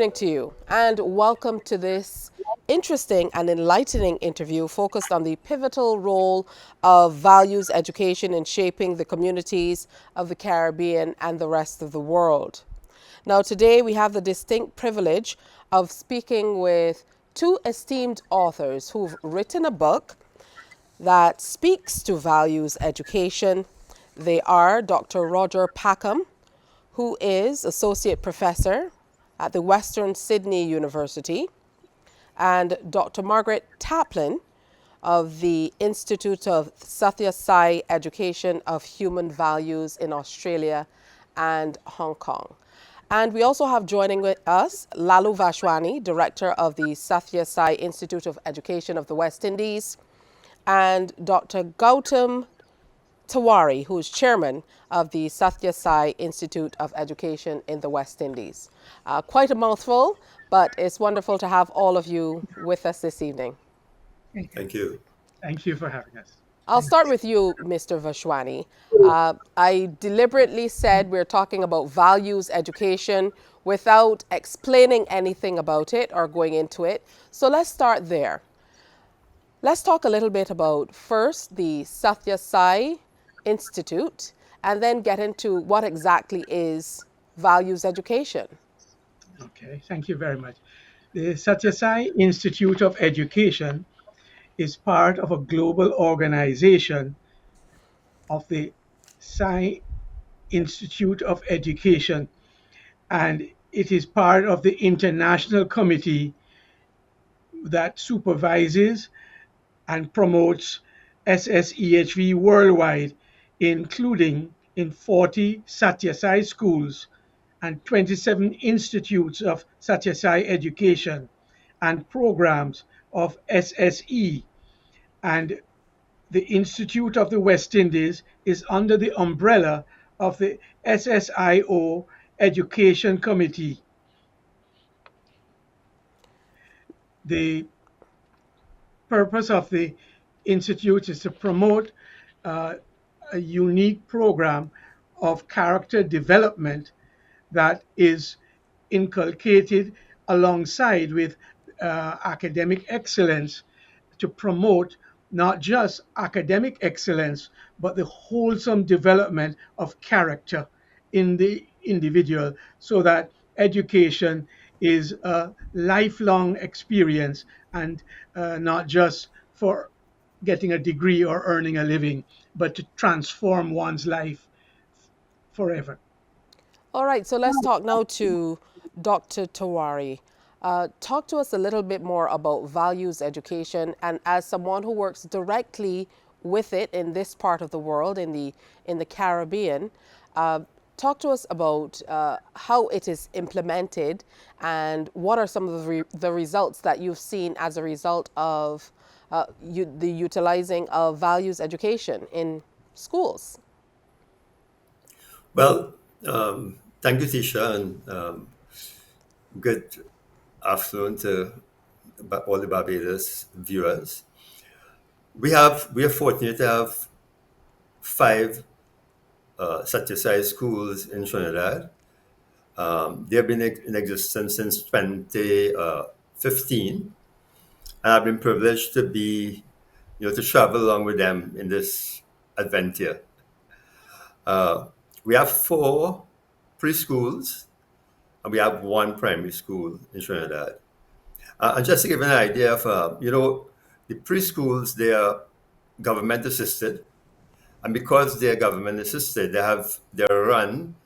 evening to you, and welcome to this interesting and enlightening interview focused on the pivotal role of values education in shaping the communities of the Caribbean and the rest of the world. Now, today we have the distinct privilege of speaking with two esteemed authors who've written a book that speaks to values education. They are Dr. Roger Packham, who is Associate Professor at the Western Sydney University, and Dr. Margaret Taplin of the Institute of Sathya Sai Education of Human Values in Australia and Hong Kong. And we also have joining with us Lalu Vashwani, Director of the Sathya Sai Institute of Education of the West Indies, and Dr. Gautam Tawari, who is chairman of the Sathya Sai Institute of Education in the West Indies. Quite a mouthful, but it's wonderful to have all of you with us this evening. Thank you. Thank you for having us. I'll start with you, Mr. Vashwani. I deliberately said we're talking about values education without explaining anything about it or going into it. So let's start there. Let's talk a little bit about first the Sathya Sai Institute and then get into what exactly is values education. Okay, thank you very much. The Sathya Sai Institute of Education is part of a global organization of the Sai Institute of Education, and it is part of the international committee that supervises and promotes SSEHV worldwide, including in 40 Sathya Sai schools and 27 institutes of Sathya Sai education and programs of SSE. And the Institute of the West Indies is under the umbrella of the SSIO Education Committee. The purpose of the Institute is to promote a unique program of character development that is inculcated alongside with academic excellence to promote not just academic excellence, but the wholesome development of character in the individual so that education is a lifelong experience and not just for getting a degree or earning a living, but to transform one's life forever. All right, so let's talk now to Dr. Tawari. Talk to us a little bit more about values education, and as someone who works directly with it in this part of the world, in the Caribbean, talk to us about how it is implemented and what are some of the results that you've seen as a result of the utilizing of values education in schools. Well, thank you, Tisha, and good afternoon to all the Barbados viewers. We are fortunate to have 5 Sathya Sai schools in Trinidad. They have been in existence since 2015, and I've been privileged to be, to travel along with them in this adventure. We have 4 preschools, and we have 1 primary school in Trinidad. And just to give an idea of, the preschools, they are government assisted, and because they're government assisted, they're run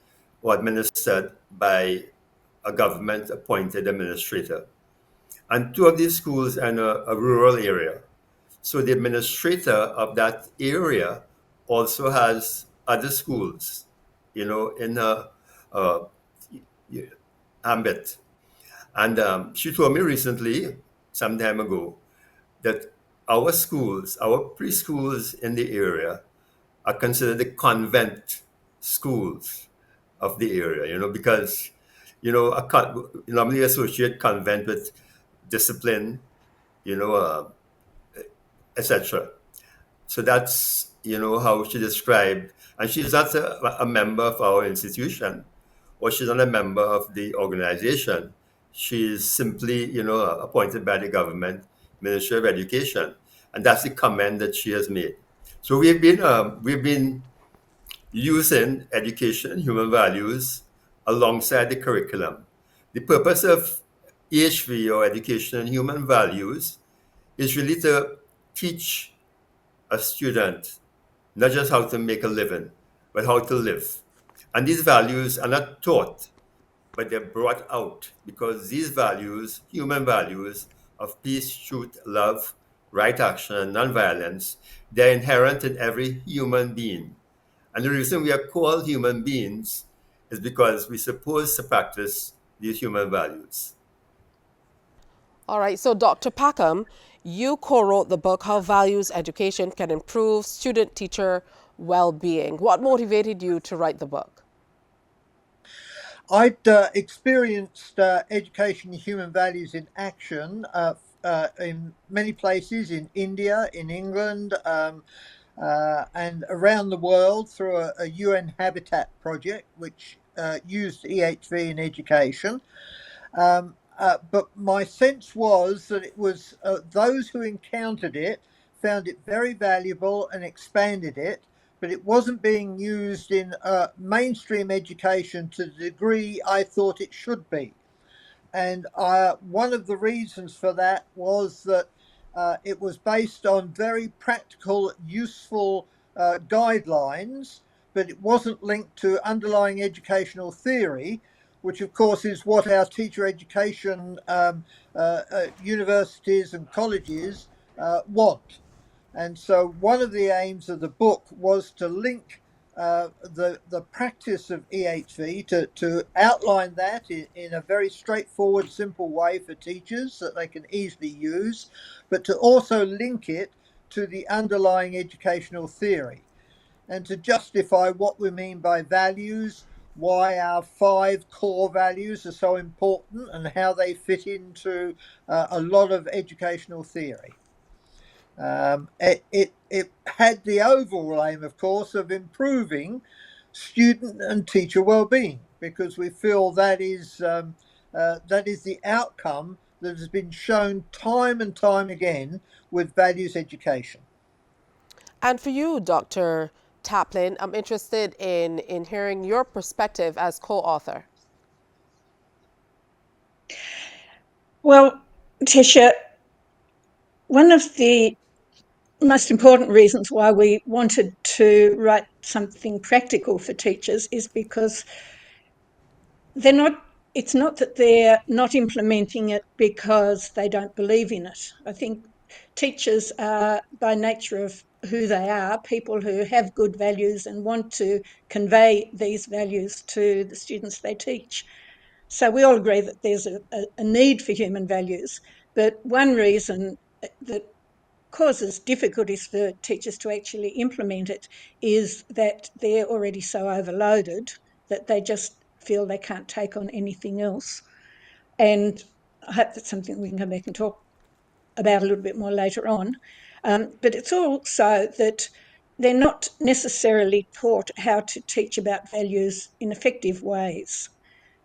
or administered by a government appointed administrator. And 2 of these schools are in a rural area. So the administrator of that area also has other schools, in a ambit. And she told me recently, some time ago, that our schools, our preschools in the area are considered the convent schools of the area, because, normally associate convent with discipline, etc. So that's, how she described, and she's not a member of our institution, or she's not a member of the organization. She is simply, appointed by the government Ministry of Education, and that's the comment that she has made. So we've been using education and human values alongside the curriculum. The purpose of EHV, or Education and Human Values, is really to teach a student not just how to make a living, but how to live. And these values are not taught, but they're brought out, because these values, human values of peace, truth, love, right action, and nonviolence, they're inherent in every human being. And the reason we are called human beings is because we're supposed to practice these human values. All right, so Dr. Packham, you co wrote the book, How Values Education Can Improve Student Teacher Well-Being. What motivated you to write the book? I'd experienced education and human values in action in many places in India, in England, and around the world through a UN Habitat project, which used EHV in education. But my sense was that it was those who encountered it found it very valuable and expanded it, but it wasn't being used in mainstream education to the degree I thought it should be. And one of the reasons for that was that it was based on very practical, useful guidelines, but it wasn't linked to underlying educational theory, which, of course, is what our teacher education universities and colleges want. And so, one of the aims of the book was to link the practice of EHV, to outline that in a very straightforward, simple way for teachers that they can easily use, but to also link it to the underlying educational theory, and to justify what we mean by values, why our 5 core values are so important, and how they fit into a lot of educational theory. It had the overall aim, of course, of improving student and teacher well-being, because we feel that is the outcome that has been shown time and time again with values education. And for you, Dr. Taplin, I'm interested in hearing your perspective as co author. Well, Tisha, one of the most important reasons why we wanted to write something practical for teachers is because they're not it's not that they're not implementing it because they don't believe in it. I think teachers are, by nature of who they are, people who have good values and want to convey these values to the students they teach. So we all agree that there's a need for human values, but one reason that causes difficulties for teachers to actually implement it is that they're already so overloaded that they just feel they can't take on anything else. And I hope that's something we can come back and talk about a little bit more later on. But it's also that they're not necessarily taught how to teach about values in effective ways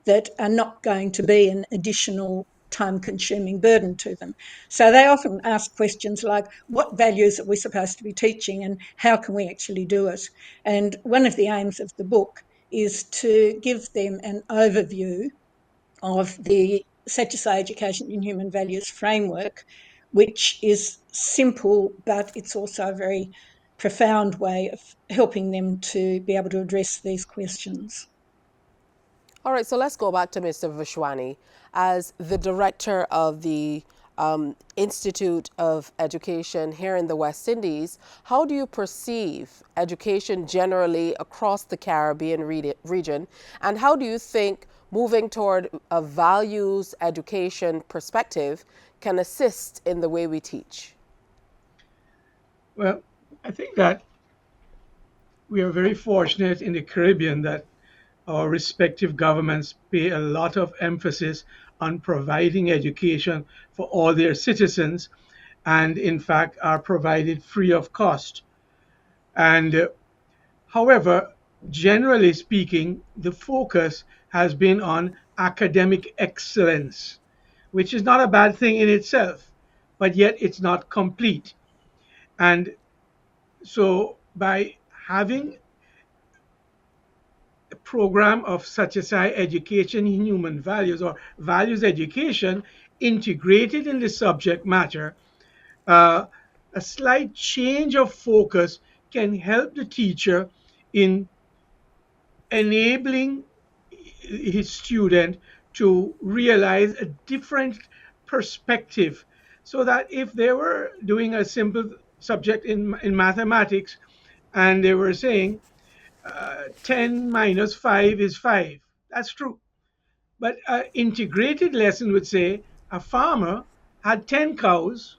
that are not going to be an additional time-consuming burden to them. So they often ask questions like, what values are we supposed to be teaching and how can we actually do it? And one of the aims of the book is to give them an overview of the Satyasai Education in Human Values framework, which is simple, but it's also a very profound way of helping them to be able to address these questions. All right, so let's go back to Mr. Vishwani. As the director of the Institute of Education here in the West Indies, how do you perceive education generally across the Caribbean region? And how do you think moving toward a values education perspective can assist in the way we teach? Well, I think that we are very fortunate in the Caribbean that our respective governments pay a lot of emphasis on providing education for all their citizens, and in fact are provided free of cost. And however, generally speaking, the focus has been on academic excellence which is not a bad thing in itself, but yet it's not complete. And so by having a program of such as education in human values or values education integrated in the subject matter, uh, a slight change of focus can help the teacher in enabling his student to realize a different perspective, so that if they were doing a simple subject in mathematics and they were saying 10 minus 5 is 5, that's true. But an integrated lesson would say a farmer had 10 cows,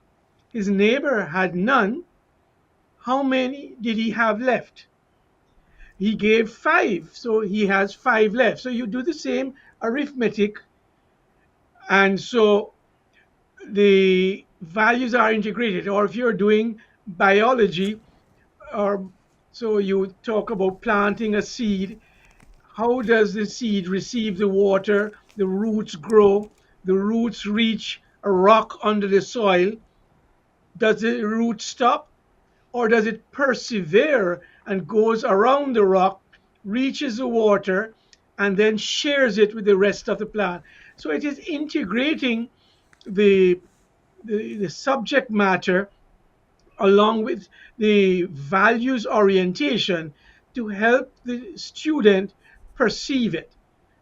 his neighbor had none. How many did he have left? He gave 5, so he has 5 left. So you do the same arithmetic, and so the values are integrated. Or if you're doing biology, or so you talk about planting a seed, how does the seed receive the water? The roots grow, the roots reach a rock under the soil. Does the root stop, or does it persevere and goes around the rock, reaches the water, and then shares it with the rest of the plant? So it is integrating the, the subject matter along with the values orientation to help the student perceive it.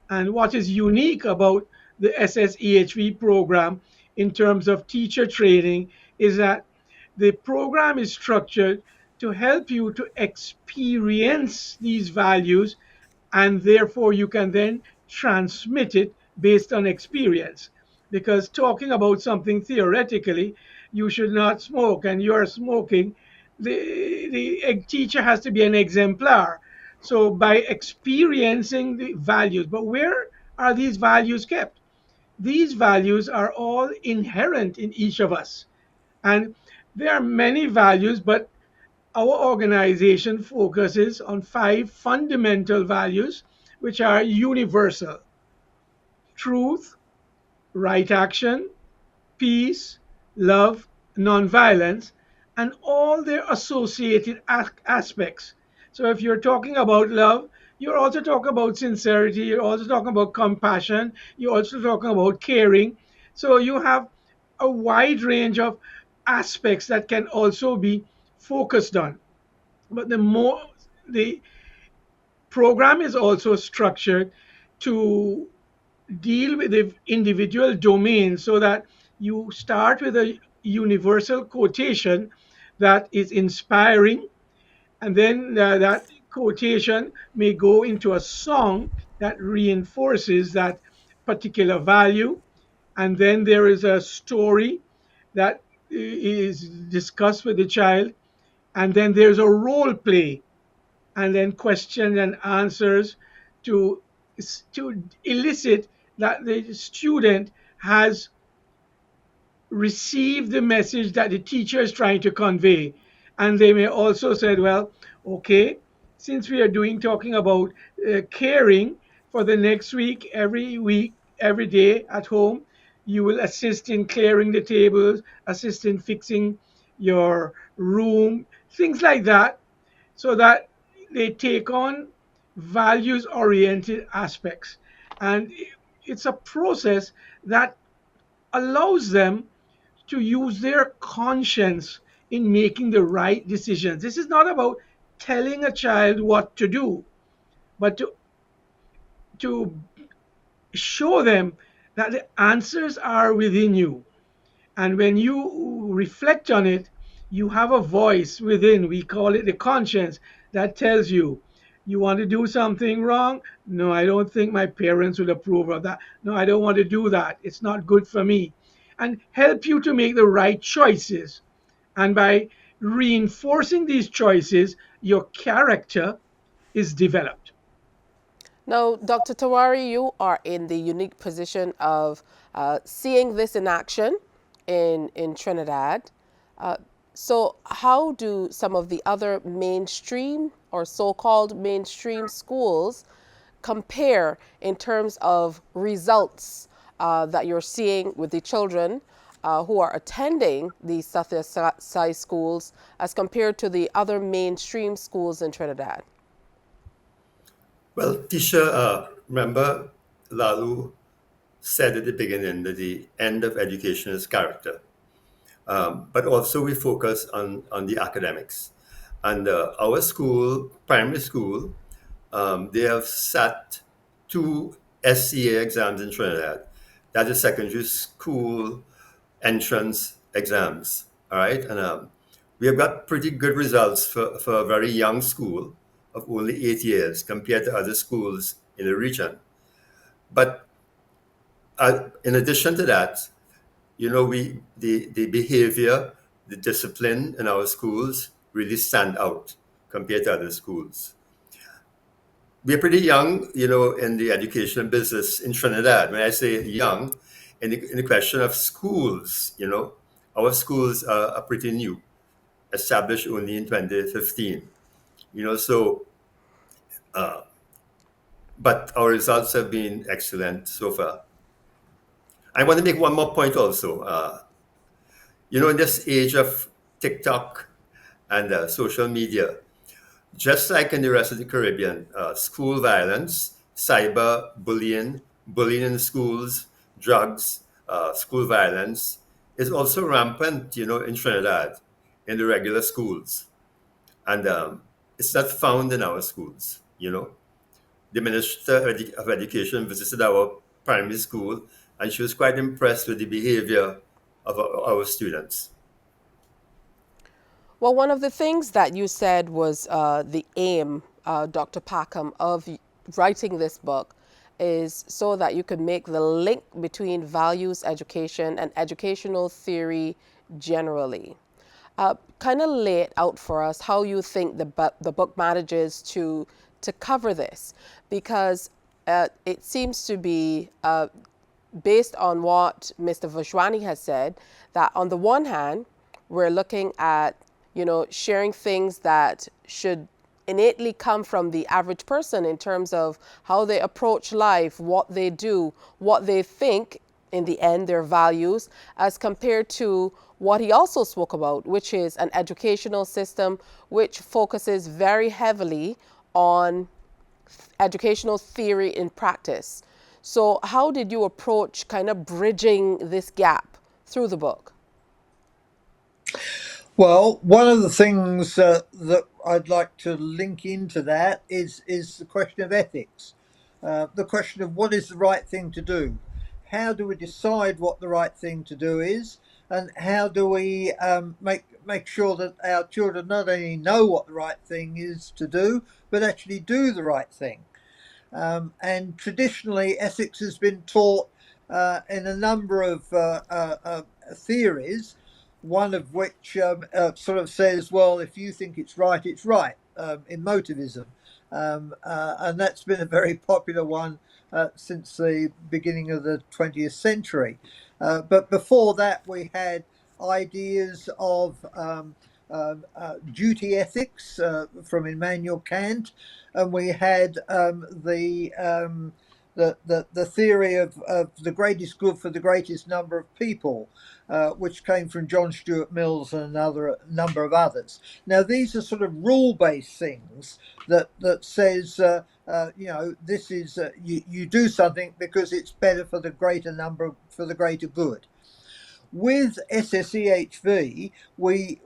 And what is unique about the SSEHV program in terms of teacher training is that the program is structured to help you to experience these values, and therefore you can then transmit it based on experience. Because talking about something theoretically, you should not smoke, and you're smoking, the teacher has to be an exemplar. So by experiencing the values, but where are these values kept? These values are all inherent in each of us. And there are many values, but our organization focuses on 5 fundamental values, which are universal: truth, right action, peace, love, nonviolence, and all their associated aspects. So if you're talking about love, you're also talking about sincerity, you're also talking about compassion, you're also talking about caring. So you have a wide range of aspects that can also be focused on. But the program is also structured to deal with the individual domains, so that you start with a universal quotation that is inspiring, and then that quotation may go into a song that reinforces that particular value, and then there is a story that is discussed with the child, and then there's a role play, and then questions and answers to to elicit that the student has received the message that the teacher is trying to convey. And they may also say, well, okay, since we are doing talking about caring, for the next week, every day at home, you will assist in clearing the tables, assist in fixing your room, things like that, so that they take on values oriented aspects. And it's a process that allows them to use their conscience in making the right decisions. This is not about telling a child what to do, but to show them that the answers are within you. And when you reflect on it, you have a voice within. We call it the conscience that tells you, you want to do something wrong? No, I don't think my parents would approve of that. No, I don't want to do that. It's not good for me. And help you to make the right choices. And by reinforcing these choices, your character is developed. Now, Dr. Tawari, you are in the unique position of seeing this in action in Trinidad. Uh, so, how do some of the other mainstream or so called mainstream schools compare in terms of results that you're seeing with the children who are attending these Satya Sai schools as compared to the other mainstream schools in Trinidad? Well, Tisha, remember Lalu said at the beginning that the end of education is character. But also we focus on the academics. And our school, primary school, they have sat two SCA exams in Trinidad. That is secondary school entrance exams. All right. And we have got pretty good results for a very young school of only 8 years compared to other schools in the region. But in addition to that, the behavior, the discipline in our schools really stand out compared to other schools. We're pretty young, in the education business in Trinidad. When I say young, in the question of schools, our schools are pretty new, established only in 2015. So, but our results have been excellent so far. I want to make one more point also. In this age of TikTok and social media, just like in the rest of the Caribbean, school violence, cyber bullying in schools, drugs, school violence is also rampant, in Trinidad, in the regular schools. And it's not found in our schools. The Minister of Education visited our primary school and she was quite impressed with the behavior of our students. Well, one of the things that you said was the aim, Dr. Packham, of writing this book is so that you could make the link between values education and educational theory generally. Kind of lay it out for us how you think the book manages to cover this, because it seems to be based on what Mr. Vajwani has said, that on the one hand, we're looking at, sharing things that should innately come from the average person in terms of how they approach life, what they do, what they think, in the end, their values, as compared to what he also spoke about, which is an educational system which focuses very heavily on educational theory in practice. So how did you approach kind of bridging this gap through the book? Well, one of the things that I'd like to link into that is the question of ethics, the question of what is the right thing to do. How do we decide what the right thing to do is, and how do we make sure that our children not only know what the right thing is to do, but actually do the right thing? And traditionally, ethics has been taught in a number of theories, one of which sort of says, well, if you think it's right, in motivism. And that's been a very popular one since the beginning of the 20th century. But before that, we had ideas of duty ethics from Immanuel Kant, and we had the theory of the greatest good for the greatest number of people, which came from John Stuart Mills and another number of others. Now, these are sort of rule-based things that says, this is you do something because it's better for the greater number, for the greater good. With SSEHV, we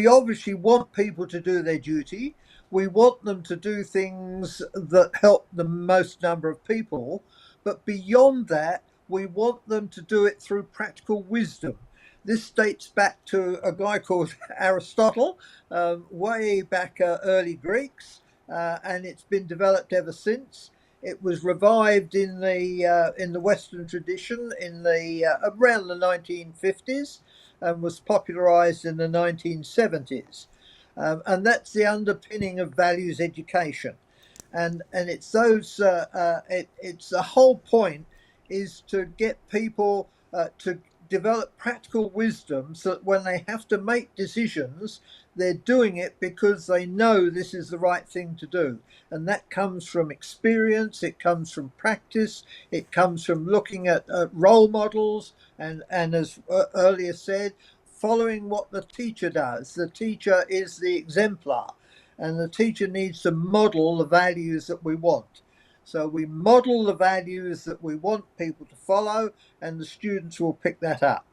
obviously want people to do their duty. We want them to do things that help the most number of people. But beyond that, we want them to do it through practical wisdom. This dates back to a guy called Aristotle, way back early Greeks, and it's been developed ever since. It was revived in the Western tradition in the around the 1950s and was popularized in the 1970s. And that's the underpinning of values education. And it's those it's the whole point is to get people to develop practical wisdom so that when they have to make decisions, They're doing it because they know this is the right thing to do. And that comes from experience, it comes from practice, it comes from looking at role models, and as earlier said, following what the teacher does. The teacher is the exemplar, and the teacher needs to model the values that we want. So we model the values that we want people to follow, and the students will pick that up.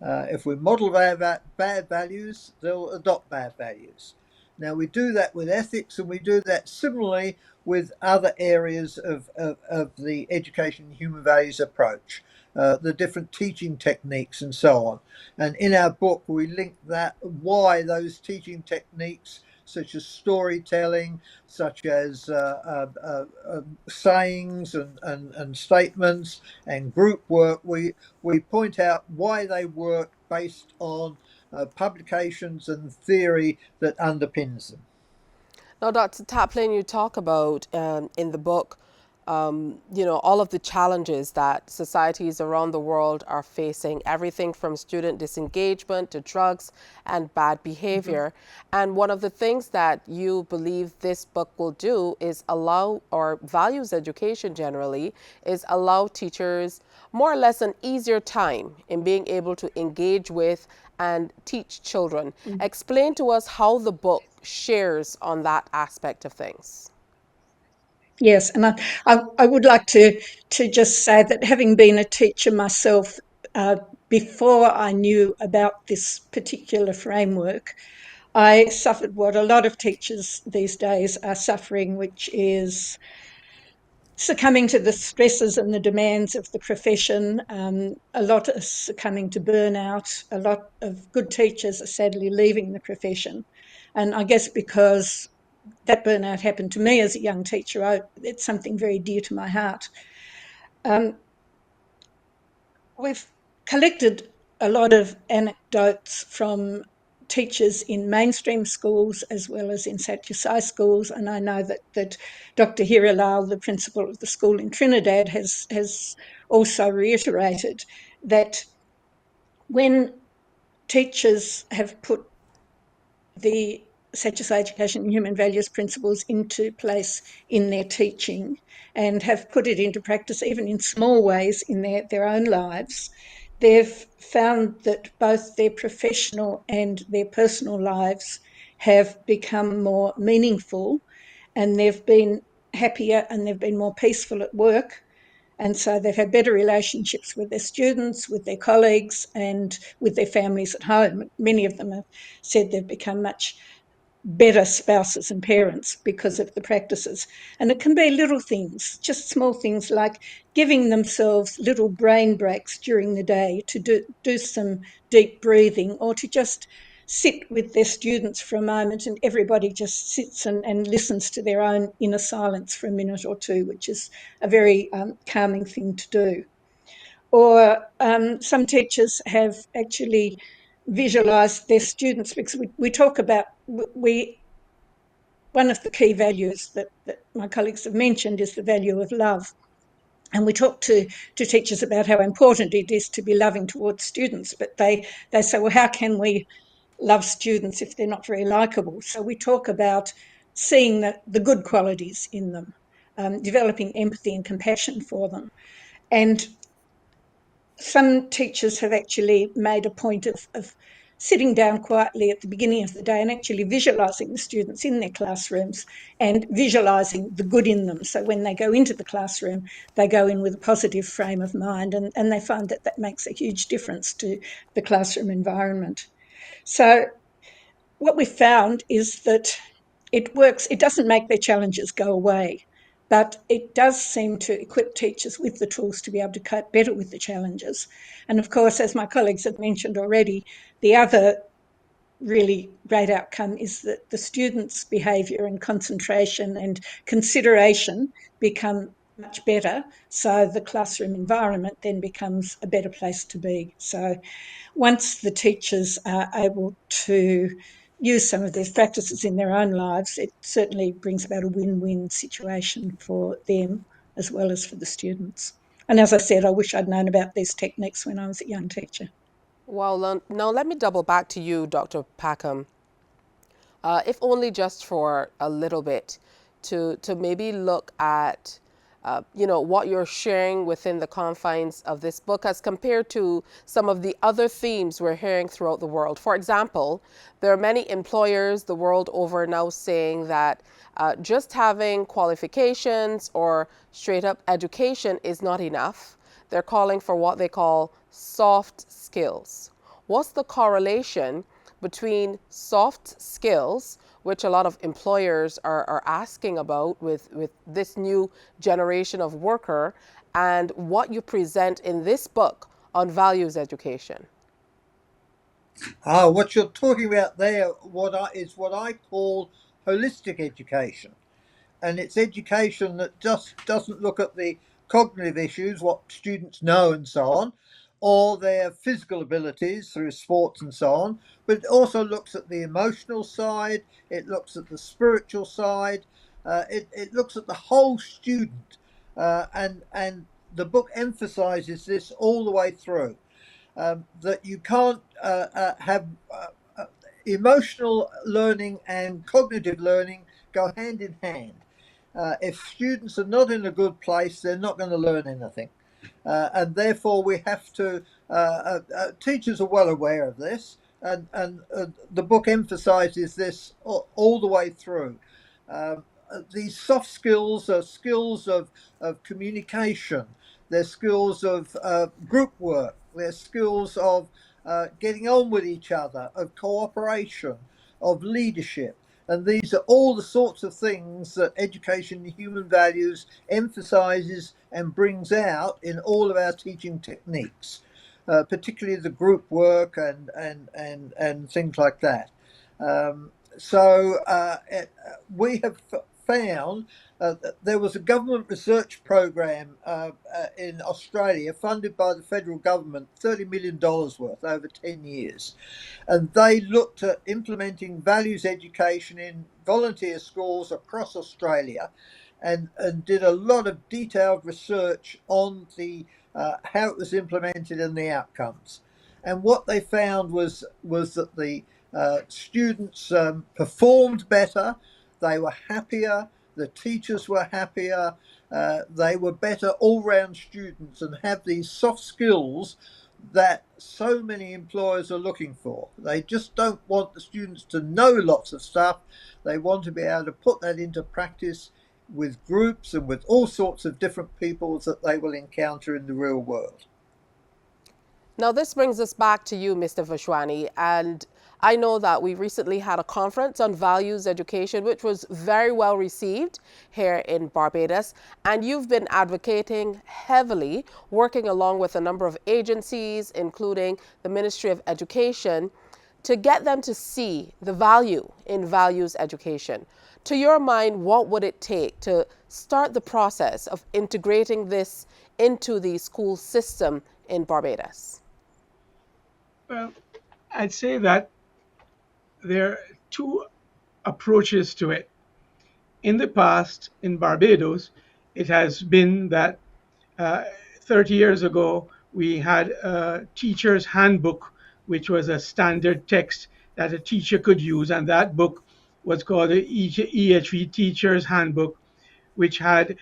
If we model bad values, they'll adopt bad values. Now, we do that with ethics, and we do that similarly with other areas of the education and human values approach, the different teaching techniques, and so on. And in our book, we link that why those teaching techniques, such as storytelling, such as sayings and statements and group work, we point out why they work based on publications and theory that underpins them. Now, Dr. Taplin, you talk about in the book, all of the challenges that societies around the world are facing, everything from student disengagement to drugs and bad Mhm. behavior. And one of the things that you believe this book will do is allow, or values education generally, is allow teachers more or less an easier time in being able to engage with and teach children. Explain to us how the book shares on that aspect of things. Yes, and I would like to just say that having been a teacher myself, before I knew about this particular framework, I suffered what a lot of teachers these days are suffering, which is succumbing to the stresses and the demands of the profession. A lot are succumbing to burnout. A lot of good teachers are sadly leaving the profession. And I guess because that burnout happened to me as a young teacher, it's something very dear to my heart. Um, we've collected a lot of anecdotes from teachers in mainstream schools as well as in Satyasai schools, and I know that Dr. Hirilal, the principal of the school in Trinidad, has also reiterated that when teachers have put the sexual education and human values principles into place in their teaching and have put it into practice even in small ways in their own lives, they've found that both their professional and their personal lives have become more meaningful, and they've been happier and they've been more peaceful at work. And so they've had better relationships with their students, with their colleagues, and with their families at home. Many of them have said they've become much better spouses and parents because of the practices. And it can be little things, just small things like giving themselves little brain breaks during the day to do some deep breathing, or to just sit with their students for a moment and everybody just sits and listens to their own inner silence for a minute or two, which is a very calming thing to do. Or some teachers have actually visualized their students, because we talk about, we one of the key values that my colleagues have mentioned is the value of love. And we talk to teachers about how important it is to be loving towards students, but they say, well, how can we love students if they're not very likable? So we talk about seeing the good qualities in them, developing empathy and compassion for them. And some teachers have actually made a point of sitting down quietly at the beginning of the day and actually visualising the students in their classrooms and visualising the good in them. So when they go into the classroom, they go in with a positive frame of mind, and they find that makes a huge difference to the classroom environment. So what we found is that it works. It doesn't make their challenges go away, but it does seem to equip teachers with the tools to be able to cope better with the challenges. And of course, as my colleagues have mentioned already, the other really great outcome is that the students' behaviour and concentration and consideration become much better. So the classroom environment then becomes a better place to be. So once the teachers are able to use some of these practices in their own lives, it certainly brings about a win-win situation for them as well as for the students. And as I said, I wish I'd known about these techniques when I was a young teacher. Well, now let me double back to you, Dr. Packham. if only just for a little bit, to maybe look at what you're sharing within the confines of this book as compared to some of the other themes we're hearing throughout the world. For example, there are many employers the world over now saying that just having qualifications or straight up education is not enough. They're calling for what they call soft skills. What's the correlation between soft skills, which a lot of employers are asking about with this new generation of worker, and what you present in this book on values education? What you're talking about there, what I call holistic education, and it's education that just doesn't look at the cognitive issues, what students know and so on, or their physical abilities through sports and so on, but it also looks at the emotional side, it looks at the spiritual side, it looks at the whole student, and the book emphasizes this all the way through. That you can't have emotional learning and cognitive learning go hand in hand. If students are not in a good place, they're not going to learn anything. And therefore, we have to, teachers are well aware of this, and the book emphasizes this all the way through. These soft skills are skills of communication, they're skills of group work, they're skills of getting on with each other, of cooperation, of leadership. And these are all the sorts of things that education in human values emphasizes and brings out in all of our teaching techniques, particularly the group work and things like that. We have found there was a government research program in Australia funded by the federal government, $30 million worth over 10 years. And they looked at implementing values education in volunteer schools across Australia and did a lot of detailed research on the how it was implemented and the outcomes. And what they found was that the students performed better, they were happier, the teachers were happier, they were better all-round students and have these soft skills that so many employers are looking for. They just don't want the students to know lots of stuff. They want to be able to put that into practice with groups and with all sorts of different people that they will encounter in the real world. Now, this brings us back to you, Mr. Vashwani, and I know that we recently had a conference on values education, which was very well received here in Barbados, and you've been advocating heavily, working along with a number of agencies, including the Ministry of Education, to get them to see the value in values education. To your mind, what would it take to start the process of integrating this into the school system in Barbados? Well, I'd say that there are two approaches to it. In the past, in Barbados, it has been that uh, 30 years ago, we had a teacher's handbook, which was a standard text that a teacher could use. And that book was called the EHV Teacher's Handbook, which had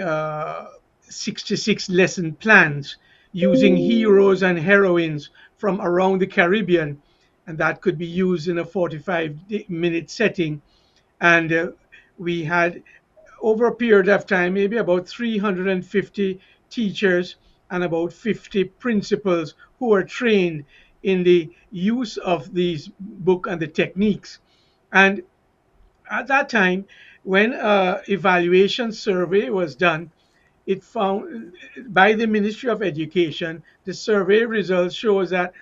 uh, 66 lesson plans using heroes and heroines from around the Caribbean. And that could be used in a 45-minute setting. And we had, over a period of time, maybe about 350 teachers and about 50 principals who were trained in the use of these book and the techniques. And at that time, when evaluation survey was done, it found by the Ministry of Education, the survey results shows that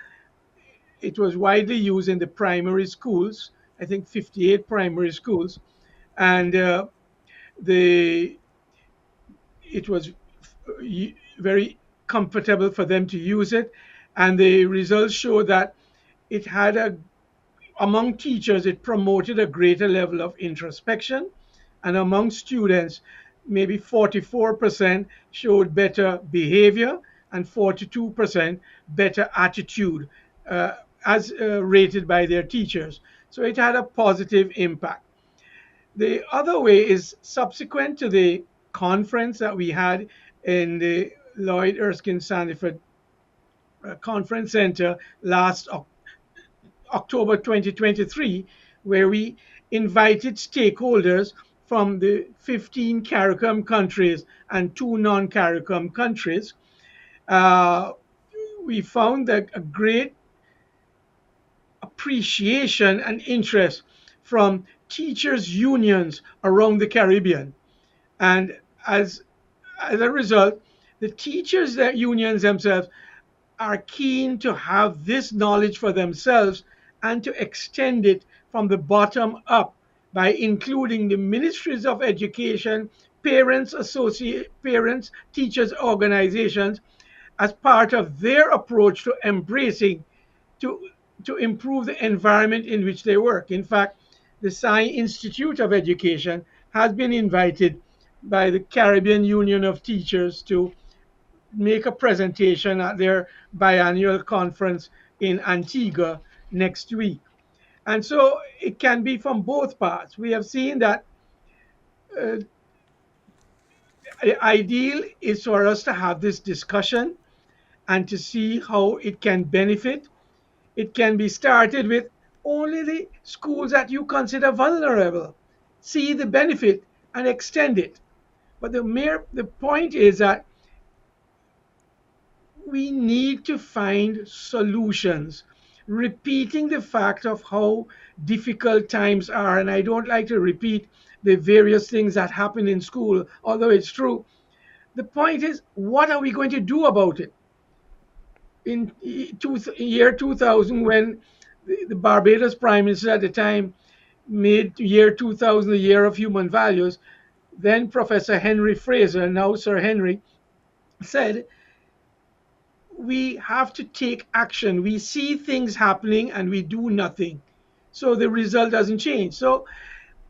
it was widely used in the primary schools, I think 58 primary schools, and the it was very comfortable for them to use it, and the results show that it had a among teachers, it promoted a greater level of introspection, and among students, maybe 44% showed better behavior and 42% better attitude, uh, as rated by their teachers. So it had a positive impact. The other way is subsequent to the conference that we had in the Lloyd Erskine Sandiford Conference Center last October 2023, where we invited stakeholders from the 15 CARICOM countries and two non-CARICOM countries. Uh, we found that a great appreciation and interest from teachers' unions around the Caribbean. And as a result, the teachers' unions themselves are keen to have this knowledge for themselves and to extend it from the bottom up by including the ministries of education, parents, teachers organizations as part of their approach to embracing to to improve the environment in which they work. In fact, the Sci Institute of Education has been invited by the Caribbean Union of Teachers to make a presentation at their biannual conference in Antigua next week. And so it can be from both parts. We have seen that uh, the ideal is for us to have this discussion and to see how it can benefit. It can be started with only the schools that you consider vulnerable. See the benefit and extend it. But the point is that we need to find solutions, repeating the fact of how difficult times are. And I don't like to repeat the various things that happen in school, although it's true. The point is, what are we going to do about it? In year 2000, when the Barbados Prime Minister at the time made year 2000 the year of human values, then Professor Henry Fraser, now Sir Henry, said we have to take action. We see things happening and we do nothing. So the result doesn't change. So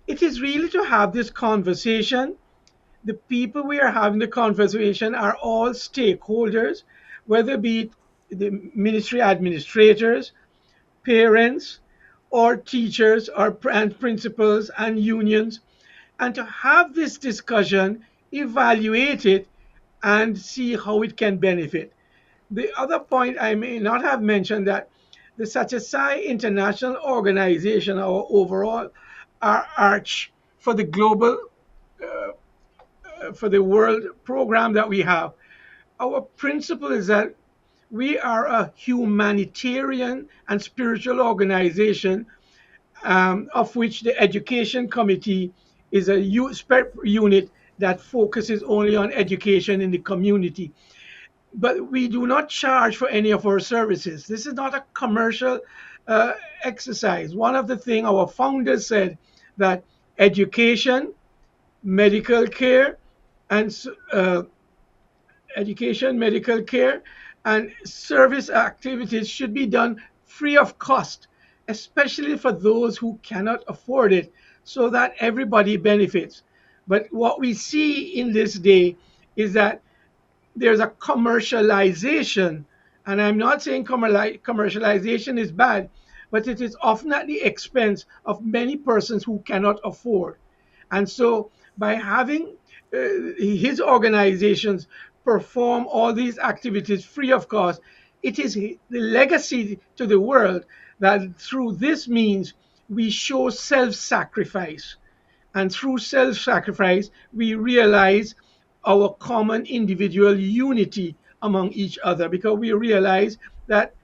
it is really to have this conversation. The people we are having the conversation are all stakeholders, whether it be the ministry administrators, parents, or teachers, or and principals and unions, and to have this discussion, evaluate it, and see how it can benefit. The other point I may not have mentioned that the Satyasai International Organization, our overall our arch for the global for the world program that we have, our principle is that we are a humanitarian and spiritual organization, of which the education committee is a unit that focuses only on education in the community. But we do not charge for any of our services. This is not a commercial uh, exercise. One of the things our founders said that education, medical care, and education, medical care, and service activities should be done free of cost, especially for those who cannot afford it, so that everybody benefits. But what we see in this day is that there's a commercialization, and I'm not saying commercialization is bad, but it is often at the expense of many persons who cannot afford. And so by having his organizations perform all these activities free of cost, it is the legacy to the world that through this means we show self-sacrifice, and through self sacrifice, we realize our common individual unity among each other, because we realize that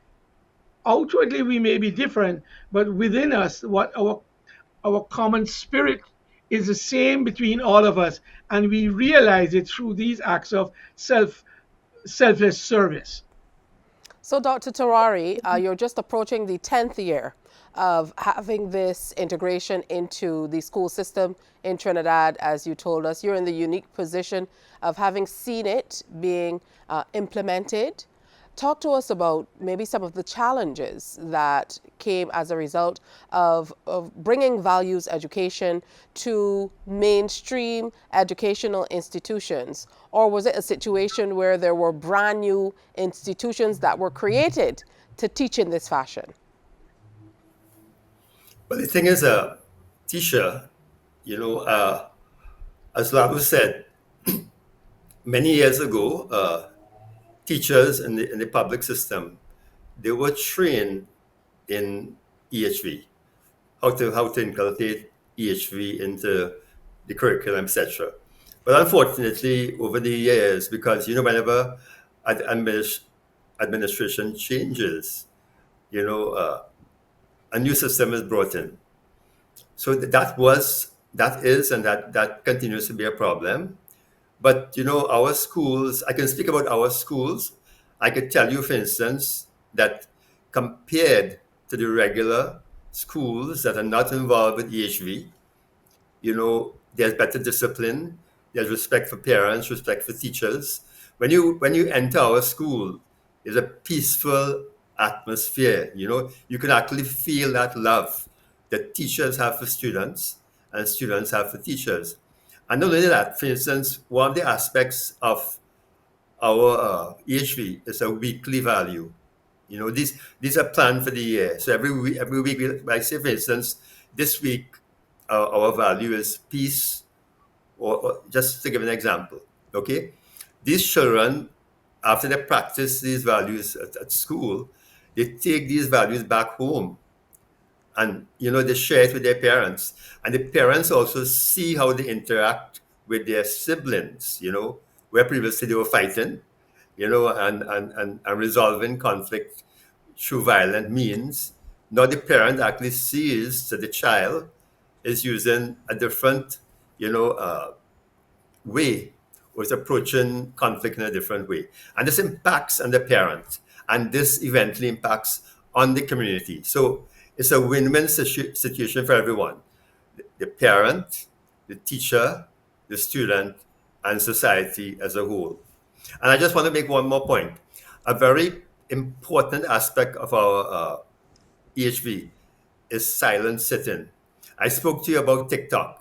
outwardly we may be different, but within us, what our common spirit is the same between all of us, and we realize it through these acts of selfless service. So, Dr. Terari, you're just approaching the 10th year of having this integration into the school system in Trinidad. As you told us, you're in the unique position of having seen it being implemented. Talk to us about maybe some of the challenges that came as a result of bringing values education to mainstream educational institutions. Or was it a situation where there were brand new institutions that were created to teach in this fashion? But the thing is, teacher, as Labu said, many years ago, teachers in the public system, they were trained in EHV, how to inculcate EHV into the curriculum, etc. But unfortunately, over the years, because whenever administration changes, you know, uh, a new system is brought in. So that is, and that continues to be a problem. But our schools, I can speak about our schools. I could tell you, for instance, that compared to the regular schools that are not involved with EHV, there's better discipline, there's respect for parents, respect for teachers. When you enter our school, there's a peaceful atmosphere. You can actually feel that love that teachers have for students and students have for teachers. And not only that, for instance, one of the aspects of our EHV is a weekly value. These are planned for the year. So every week, I say, for instance, this week our value is peace, or just to give an example. Okay, these children, after they practice these values at school, they take these values back home, and they share it with their parents, and the parents also see how they interact with their siblings. Where previously they were fighting, and resolving conflict through violent means. Now the parent actually sees that the child is using a different, way, or is approaching conflict in a different way. And this impacts on the parent, and this eventually impacts on the community. So it's a win-win situation for everyone: the parent, the teacher, the student, and society as a whole. And I just want to make one more point. A very important aspect of our EHV is silent sitting. I spoke to you about TikTok.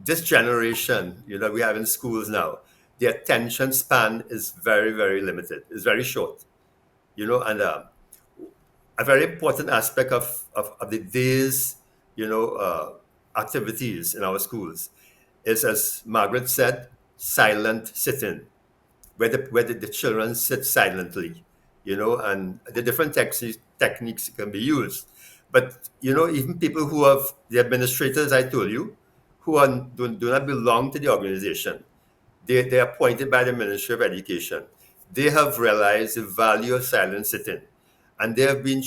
This generation, we have in schools now, the attention span is very, very limited. It's very short, and a very important aspect of the day's, activities in our schools is, as Margaret said, silent sitting, where the children sit silently, and the different techniques can be used. But even people who have the administrators, I told you, who do not belong to the organization, they are appointed by the Ministry of Education. They have realized the value of silent sitting, and they have been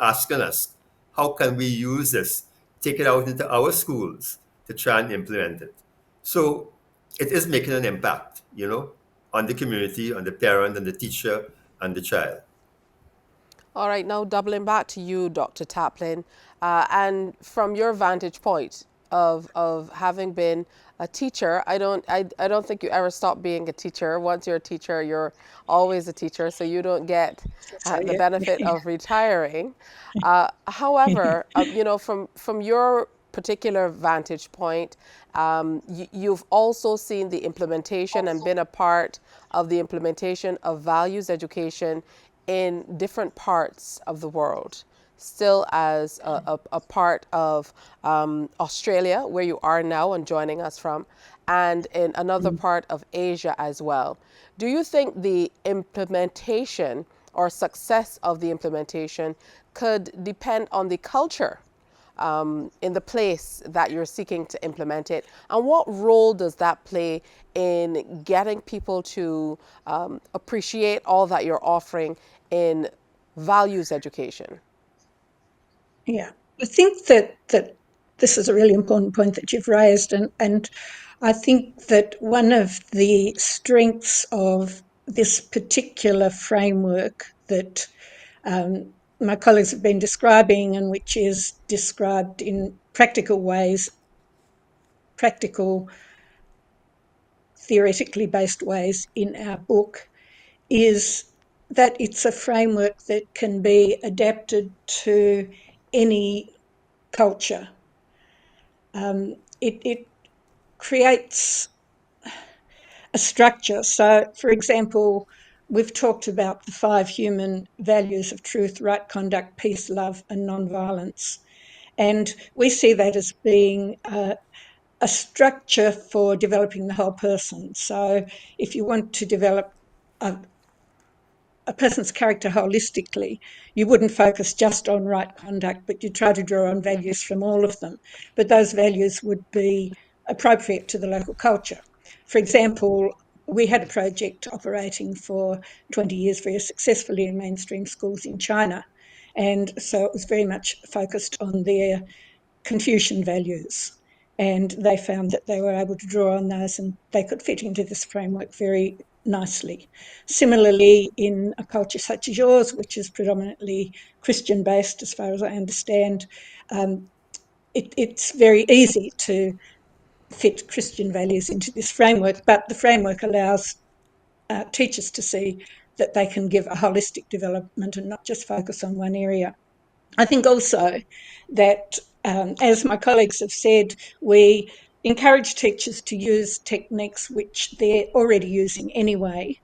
asking us, how can we use this, take it out into our schools to try and implement it. So it is making an impact, on the community, on the parent and the teacher and the child. All right, now doubling back to you, Dr. Taplin, and from your vantage point of having been a teacher, I don't think you ever stop being a teacher. Once you're a teacher, you're always a teacher, so you don't get So the yeah. benefit of retiring. However, from your particular vantage point, you've also seen the implementation and been a part of the implementation of values education in different parts of the world, still as a part of Australia, where you are now and joining us from, and in another part of Asia as well. Do you think the implementation or success of the implementation could depend on the culture in the place that you're seeking to implement it? And what role does that play in getting people to appreciate all that you're offering in values education? Yeah, I think that this is a really important point that you've raised, and I think that one of the strengths of this particular framework that my colleagues have been describing, and which is described in practical ways, practical, theoretically based ways in our book, is that it's a framework that can be adapted to any culture. It creates a structure. So, for example, we've talked about the 5 human values of truth, right conduct, peace, love, and nonviolence. And we see that as being a structure for developing the whole person. So if you want to develop a person's character holistically, you wouldn't focus just on right conduct, but you try to draw on values from all of them. But those values would be appropriate to the local culture. For example, we had a project operating for 20 years very successfully in mainstream schools in China. And so it was very much focused on their Confucian values. And they found that they were able to draw on those and they could fit into this framework very nicely. Similarly, in a culture such as yours, which is predominantly Christian based, as far as I understand, it's very easy to fit Christian values into this framework, but the framework allows teachers to see that they can give a holistic development and not just focus on one area. I think also that, as my colleagues have said, we encourage teachers to use techniques which they're already using anyway.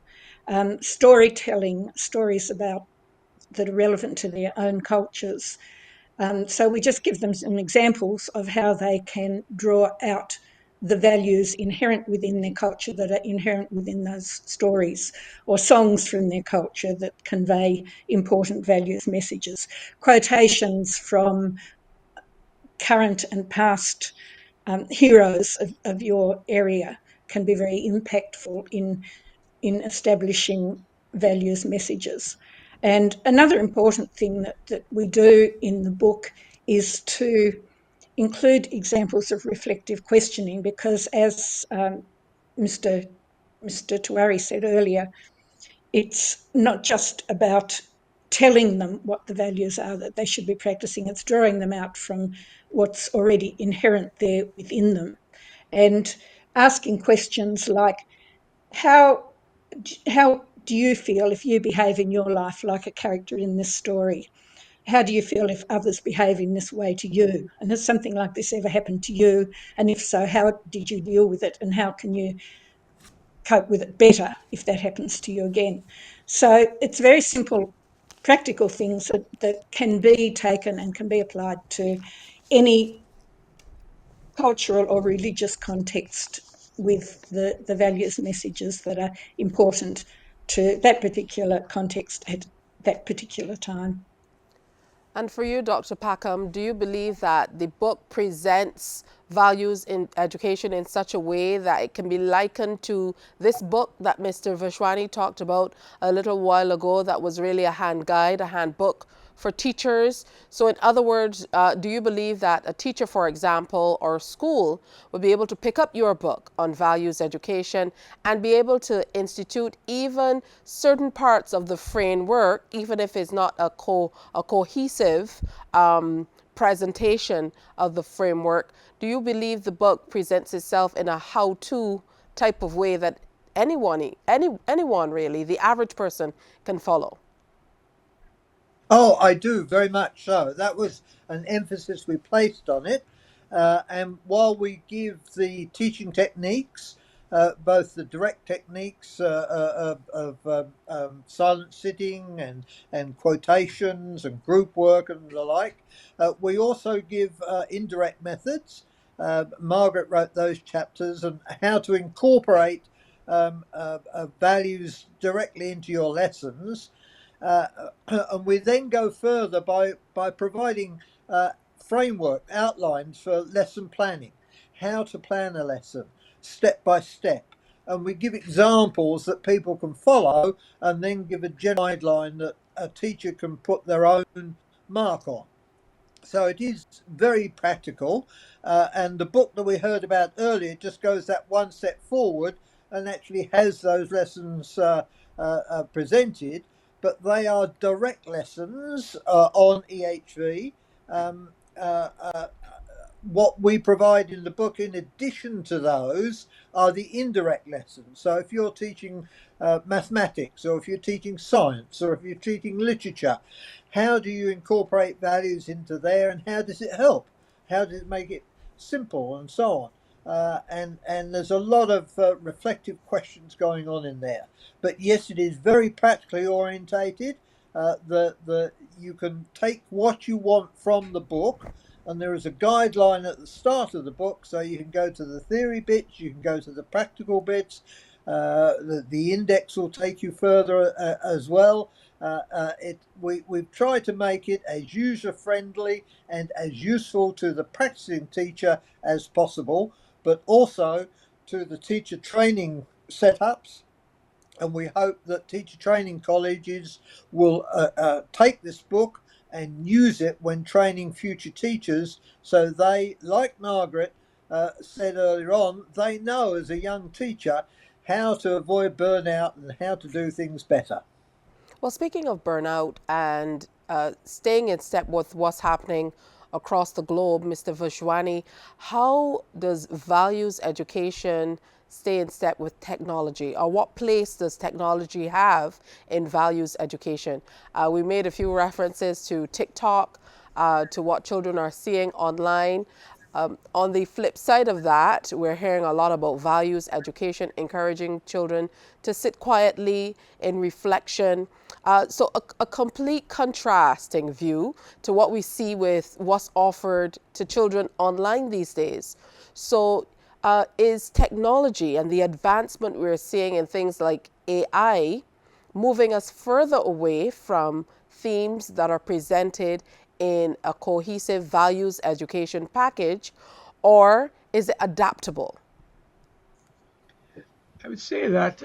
Storytelling, stories about that are relevant to their own cultures. So we just give them some examples of how they can draw out the values inherent within their culture that are inherent within those stories, or songs from their culture that convey important values messages. Quotations from current and past heroes of your area can be very impactful in establishing values messages. And another important thing that we do in the book is to include examples of reflective questioning, because as Mr. Mr. Tuari said earlier, it's not just about telling them what the values are that they should be practicing, it's drawing them out from what's already inherent there within them. And asking questions like, how how do you feel if you behave in your life like a character in this story? How do you feel if others behave in this way to you? And has something like this ever happened to you? And if so, how did you deal with it? And how can you cope with it better if that happens to you again? So it's very simple, practical things that can be taken and can be applied to any cultural or religious context with the values messages that are important to that particular context at that particular time. And for you, Dr. Packham, do you believe that the book presents values in education in such a way that it can be likened to this book that Mr. Vishwani talked about a little while ago, that was really a hand guide, a handbook for teachers? So in other words, do you believe that a teacher, for example, or a school would be able to pick up your book on values education and be able to institute even certain parts of the framework, even if it's not a cohesive presentation of the framework? Do you believe the book presents itself in a how-to type of way that anyone really, the average person, can follow? Oh, I do, very much so. That was an emphasis we placed on it. And while we give the teaching techniques, both the direct techniques of silent sitting and quotations and group work and the like, we also give indirect methods. Margaret wrote those chapters on how to incorporate values directly into your lessons. Uh, and we then go further by providing framework outlines for lesson planning, how to plan a lesson step by step. And we give examples that people can follow and then give a general guideline that a teacher can put their own mark on. So it is very practical. And the book that we heard about earlier just goes that one step forward and actually has those lessons presented, but they are direct lessons on EHV. Um, uh, uh, what we provide in the book, in addition to those, are the indirect lessons. So if you're teaching mathematics, or if you're teaching science, or if you're teaching literature, how do you incorporate values into there, and how does it help? How does it make it simple, and so on? And there's a lot of reflective questions going on in there. But yes, it is very practically orientated. The you can take what you want from the book and there is a guideline at the start of the book, so you can go to the theory bits, you can go to the practical bits. The index will take you further as well. We've tried to make it as user friendly and as useful to the practicing teacher as possible, but also to the teacher training setups, and we hope that teacher training colleges will take this book and use it when training future teachers, so they, like Margaret said earlier on, they know as a young teacher how to avoid burnout and how to do things better. Well, speaking of burnout and staying in step with what's happening across the globe, Mr. Vajwani, how does values education stay in step with technology? Or what place does technology have in values education? We made a few references to TikTok, to what children are seeing online. On the flip side of that, we're hearing a lot about values education, encouraging children to sit quietly in reflection. So, a complete contrasting view to what we see with what's offered to children online these days. So, is technology and the advancement we're seeing in things like AI moving us further away from themes that are presented in a cohesive values education package, or is it adaptable? I would say that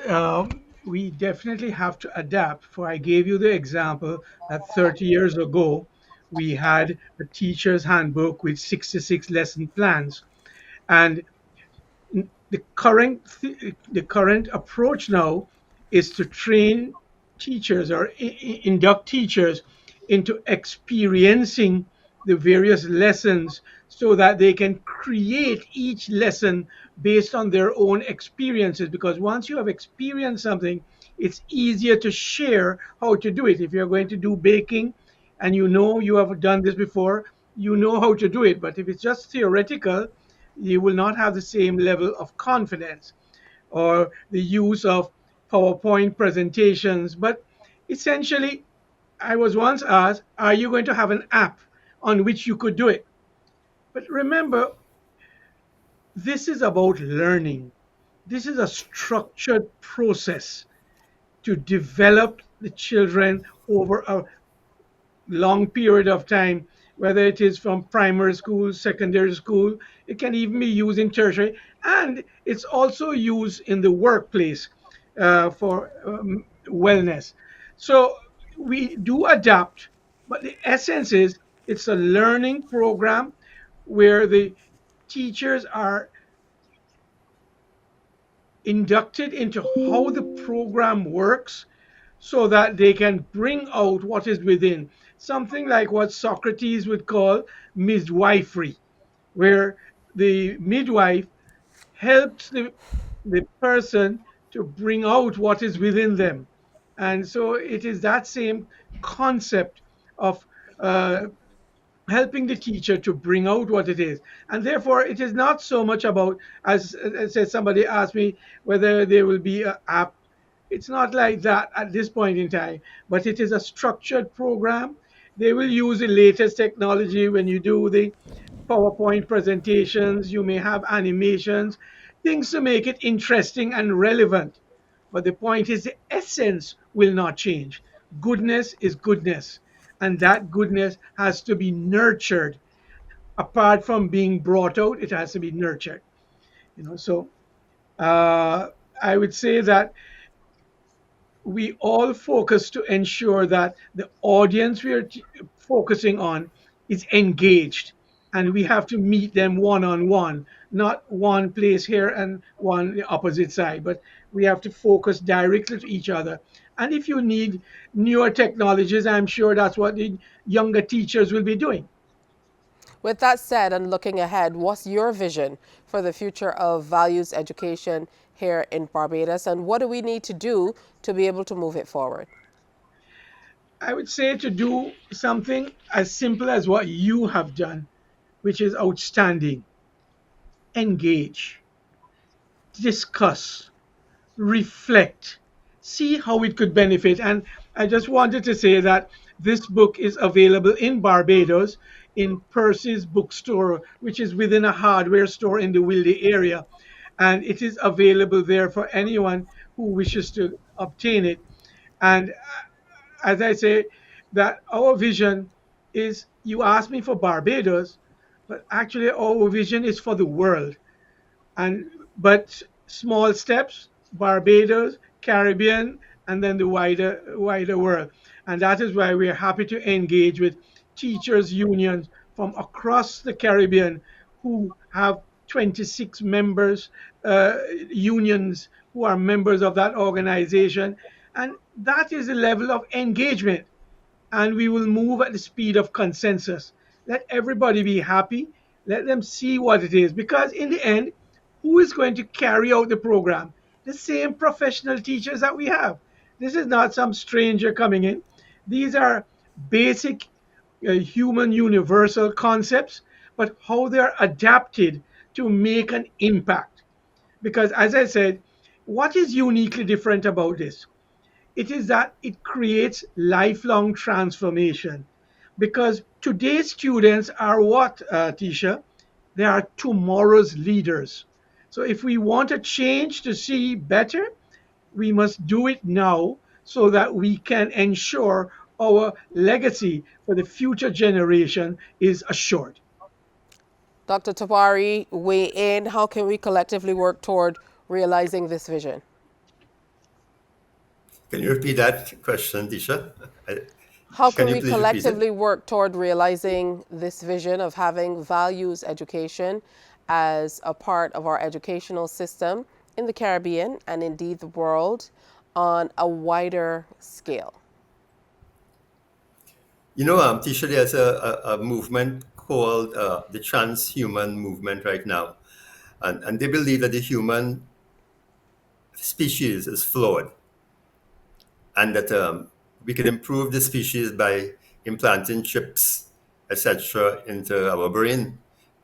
we definitely have to adapt. For I gave you the example that 30 years ago we had a teacher's handbook with 66 lesson plans, and the current approach now is to train teachers or induct teachers into experiencing the various lessons so that they can create each lesson based on their own experiences, because once you have experienced something, it's easier to share how to do it. If you're going to do baking and you know you have done this before, you know how to do it. But if it's just theoretical, you will not have the same level of confidence, or the use of PowerPoint presentations. But essentially, I was once asked, are you going to have an app on which you could do it? But remember, this is about learning. This is a structured process to develop the children over a long period of time, whether it is from primary school, secondary school. It can even be used in tertiary, and it's also used in the workplace for wellness. So we do adapt, but the essence is it's a learning program where the teachers are inducted into how the program works so that they can bring out what is within. Something like what Socrates would call midwifery, where the midwife helps the person to bring out what is within them. And so it is that same concept of uh, helping the teacher to bring out what it is. And therefore, it is not so much about, as somebody asked me whether there will be an app. It's not like that at this point in time, but it is a structured program. They will use the latest technology when you do the PowerPoint presentations. You may have animations, things to make it interesting and relevant. But the point is, the essence will not change. Goodness is goodness, and that goodness has to be nurtured. Apart from being brought out, it has to be nurtured. So uh, I would say that we all focus to ensure that the audience we are focusing on is engaged, and we have to meet them one on one, not one place here and one the opposite side, but we have to focus directly to each other. And if you need newer technologies, I'm sure that's what the younger teachers will be doing. With that said, and looking ahead, what's your vision for the future of values education here in Barbados, and what do we need to do to be able to move it forward? I would say to do something as simple as what you have done, which is outstanding. Engage, discuss, reflect, see how it could benefit. And I just wanted to say that this book is available in Barbados in Percy's bookstore, which is within a hardware store in the Wilde area. And it is available there for anyone who wishes to obtain it. And as I say, that our vision is, you asked me for Barbados, but actually our vision is for the world. And but small steps, Barbados, Caribbean, and then the wider world. And that is why we are happy to engage with teachers unions from across the Caribbean who have 26 members, unions who are members of that organization. And that is the level of engagement, and we will move at the speed of consensus. Let everybody be happy. Let them see what it is. Because in the end, who is going to carry out the program? The same professional teachers that we have. This is not some stranger coming in. These are basic human universal concepts, but how they're adapted to make an impact. Because as I said, what is uniquely different about this? It is that it creates lifelong transformation, because today's students are what, Tisha? They are tomorrow's leaders. So if we want a change to see better, we must do it now so that we can ensure our legacy for the future generation is assured. Dr. Tabari, weigh in. How can we collectively work toward realizing this vision? Can you repeat that question, Tisha? How Can can you we please repeat it? collectively work toward realizing this vision of having values education as a part of our educational system in the Caribbean and indeed the world on a wider scale? Tisha, there's a movement called the transhuman movement right now. And they believe that the human species is flawed, and that we can improve the species by implanting chips, etc., into our brain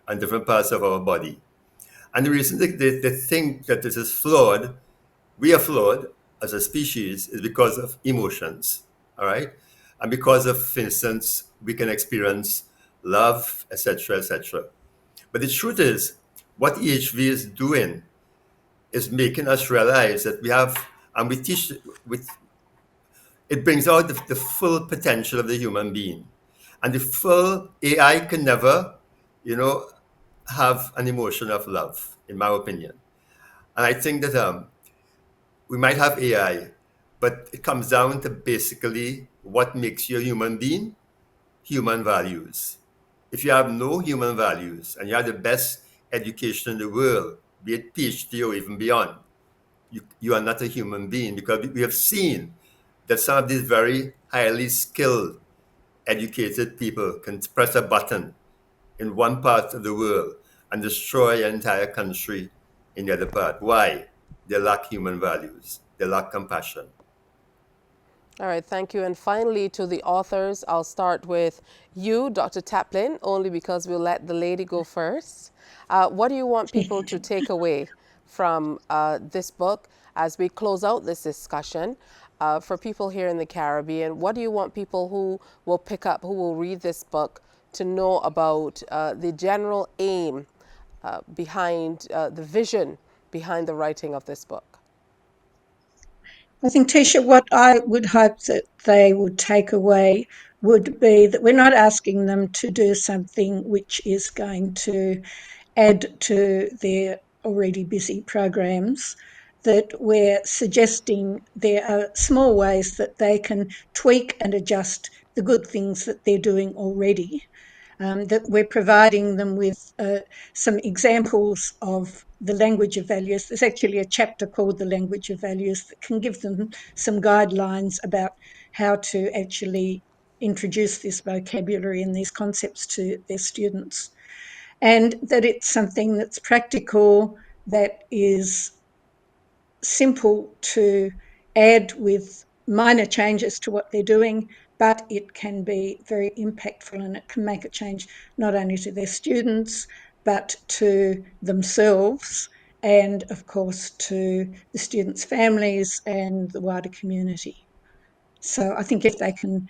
and different parts of our body. And the reason they think that this is flawed, we are flawed as a species, is because of emotions, all right? And because of, for instance, we can experience love, etc., etc. But the truth is, what EHV is doing is making us realize that we have, and we teach, with it brings out the full potential of the human being. And the full AI can never, you know, have an emotion of love, in my opinion. And I think that we might have AI, but it comes down to basically what makes you a human being, human values. If you have no human values and you have the best education in the world, be it PhD or even beyond, you are not a human being, because we have seen that some of these very highly skilled, educated people can press a button in one part of the world and destroy an entire country in the other part. Why? They lack human values. They lack compassion. All right, thank you. And finally, to the authors, I'll start with you, Dr. Taplin, only because we'll let the lady go first. What do you want people to take away from this book as we close out this discussion? For people here in the Caribbean, what do you want people who will pick up, who will read this book, to know about the general aim behind the vision behind the writing of this book? I think, Tisha, what I would hope that they would take away would be that we're not asking them to do something which is going to add to their already busy programs, that we're suggesting there are small ways that they can tweak and adjust the good things that they're doing already, that we're providing them with some examples of the language of values. There's actually a chapter called The Language of Values that can give them some guidelines about how to actually introduce this vocabulary and these concepts to their students. And that it's something that's practical, that is simple to add with minor changes to what they're doing, but it can be very impactful, and it can make a change not only to their students, but to themselves, and of course to the students' families and the wider community. So I think if they can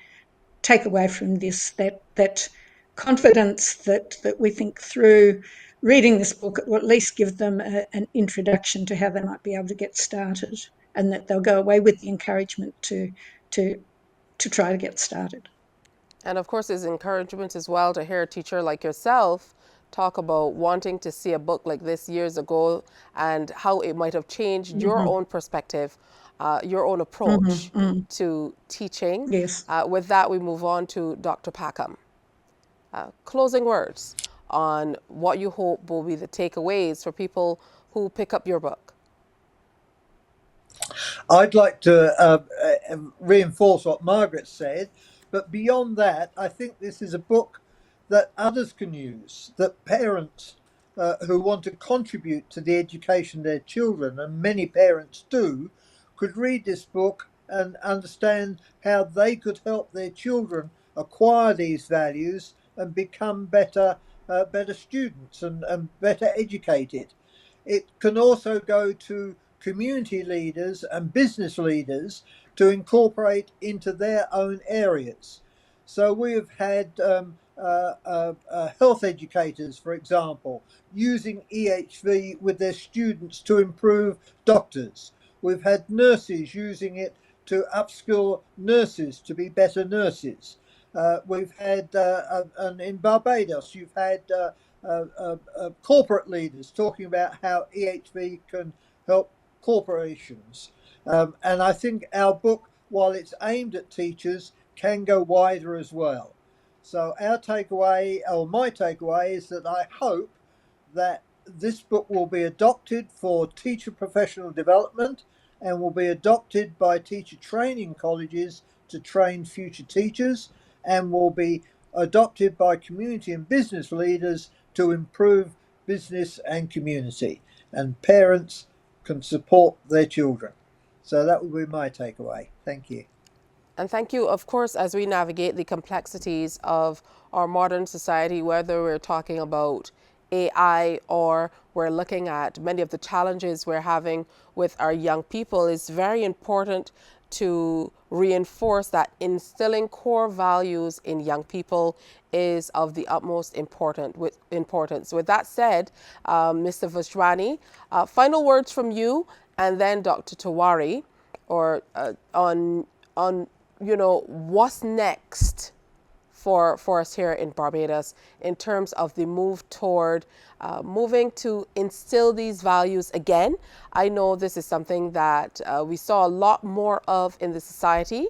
take away from this that confidence that we think through reading this book, it will at least give them an introduction to how they might be able to get started, and that they'll go away with the encouragement to try to get started. And of course, it's encouragement as well to hear a teacher like yourself talk about wanting to see a book like this years ago and how it might have changed your Mm-hmm. own perspective, your own approach Mm-hmm. Mm. to teaching. Yes. With that, we move on to Dr. Packham. Closing words on what you hope will be the takeaways for people who pick up your book. I'd like to reinforce what Margaret said, but beyond that, I think this is a book that others can use, that parents who want to contribute to the education of their children, and many parents do, could read this book and understand how they could help their children acquire these values and become better students and better educated. It can also go to community leaders and business leaders to incorporate into their own areas. So we have had health educators, for example, using EHV with their students to improve doctors. We've had nurses using it to upskill nurses to be better nurses. We've had, and in Barbados, you've had corporate leaders talking about how EHV can help corporations. And I think our book, while it's aimed at teachers, can go wider as well. So our takeaway, or my takeaway, is that I hope that this book will be adopted for teacher professional development and will be adopted by teacher training colleges to train future teachers, and will be adopted by community and business leaders to improve business and community. And parents can support their children. So that would be my takeaway. Thank you. And thank you, of course, as we navigate the complexities of our modern society, whether we're talking about AI or we're looking at many of the challenges we're having with our young people, it's very important to reinforce that instilling core values in young people is of the utmost importance. With that said, Mr. Vajrani, final words from you, and then Dr. Tawari, or on what's next for us here in Barbados in terms of the move toward moving to instill these values again. I know this is something that we saw a lot more of in the society.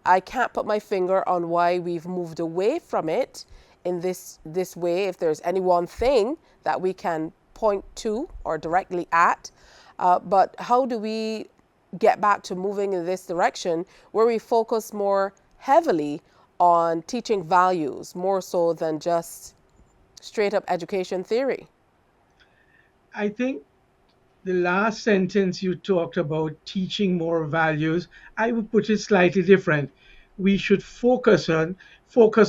I can't put my finger on why we've moved away from it in this way, if there's any one thing that we can point to or directly at. But how do we get back to moving in this direction where we focus more heavily on teaching values more so than just straight up education theory? I think the last sentence you talked about teaching more values, I would put it slightly different. We should focus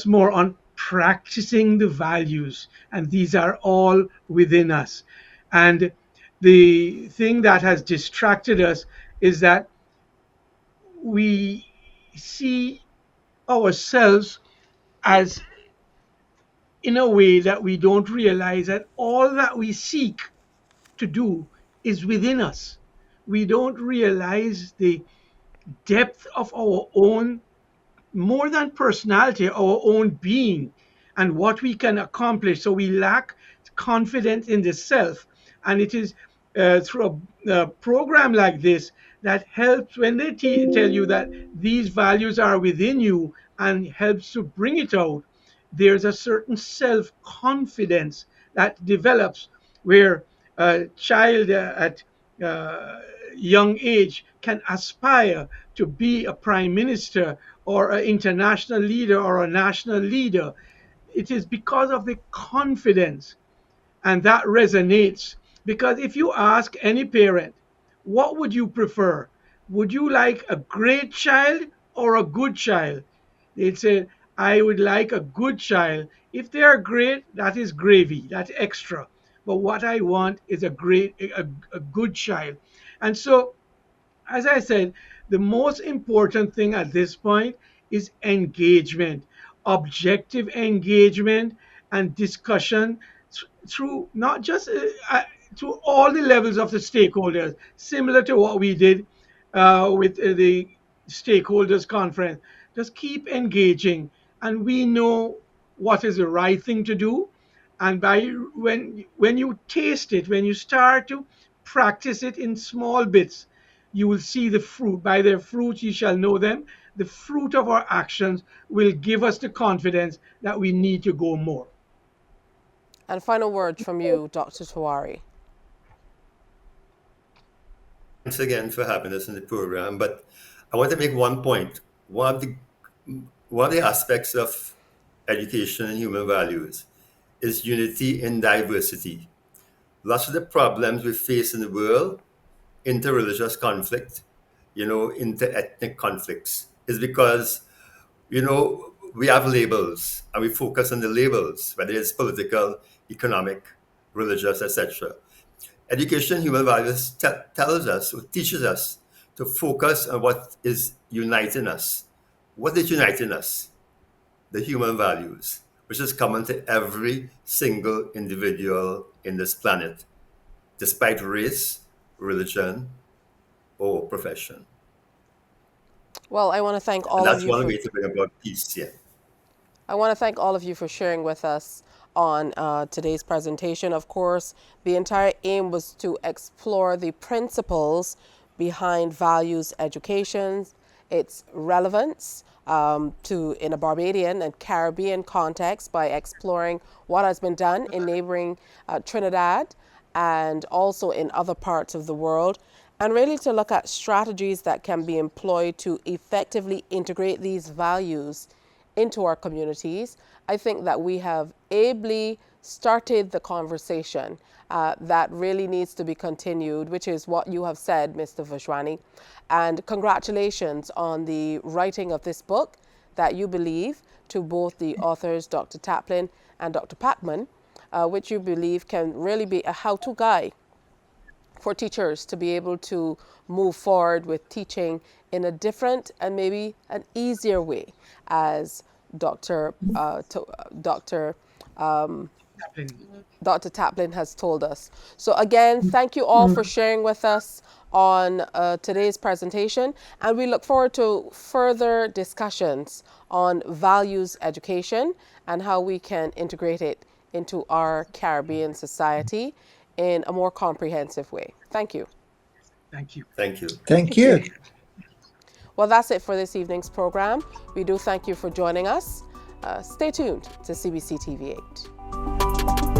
more on practicing the values, and these are all within us. And the thing that has distracted us is that we see ourselves as, in a way, that we don't realize that all that we seek to do is within us. We don't realize the depth of our own, more than personality, our own being and what we can accomplish. So we lack confidence in the self. And it is through a program like this that helps when they tell you that these values are within you and helps to bring it out. There's a certain self confidence that develops where a child at young age can aspire to be a prime minister or an international leader or a national leader. It is because of the confidence, and that resonates. Because if you ask any parent, what would you prefer? Would you like a great child or a good child? They'd say, I would like a good child. If they are great, that is gravy, that's extra. But what I want is a good child. And so, as I said, the most important thing at this point is engagement, objective engagement, and discussion through not just through all the levels of the stakeholders, similar to what we did with the stakeholders conference. Just keep engaging, and we know what is the right thing to do. And by when you taste it, when you start to practice it in small bits, you will see the fruit. By their fruit you shall know them. The fruit of our actions will give us the confidence that we need to go more. And final word from you, Dr. Tawari. Thanks again for having us in the program. But I want to make one point. One of the aspects of education and human values is unity in diversity. Lots of the problems we face in the world, interreligious conflict, inter-ethnic conflicts, is because, we have labels and we focus on the labels, whether it's political, economic, religious, etc. Education, human values tells us or teaches us to focus on what is uniting us. What is uniting us? The human values, which is common to every single individual in this planet, despite race, religion, or profession. Well, I want to thank And all of that's you one for way to bring about peace here. I want to thank all of you for sharing with us on today's presentation. Of course, the entire aim was to explore the principles behind values education, its relevance in a Barbadian and Caribbean context by exploring what has been done in neighboring Trinidad and also in other parts of the world, and really to look at strategies that can be employed to effectively integrate these values into our communities. I think that we have ably started the conversation that really needs to be continued, which is what you have said, Mr. Vajwani. And congratulations on the writing of this book that you believe, to both the authors, Dr. Taplin and Dr. Pacman, which you believe can really be a how-to guide for teachers to be able to move forward with teaching in a different and maybe an easier way, as Dr. Dr. Taplin has told us. So again, thank you all for sharing with us on today's presentation, and we look forward to further discussions on values education and how we can integrate it into our Caribbean society in a more comprehensive way. Thank you. Thank you. Thank you. Thank Thank you. you. Well, that's it for this evening's program. We do thank you for joining us. Stay tuned to CBC TV 8.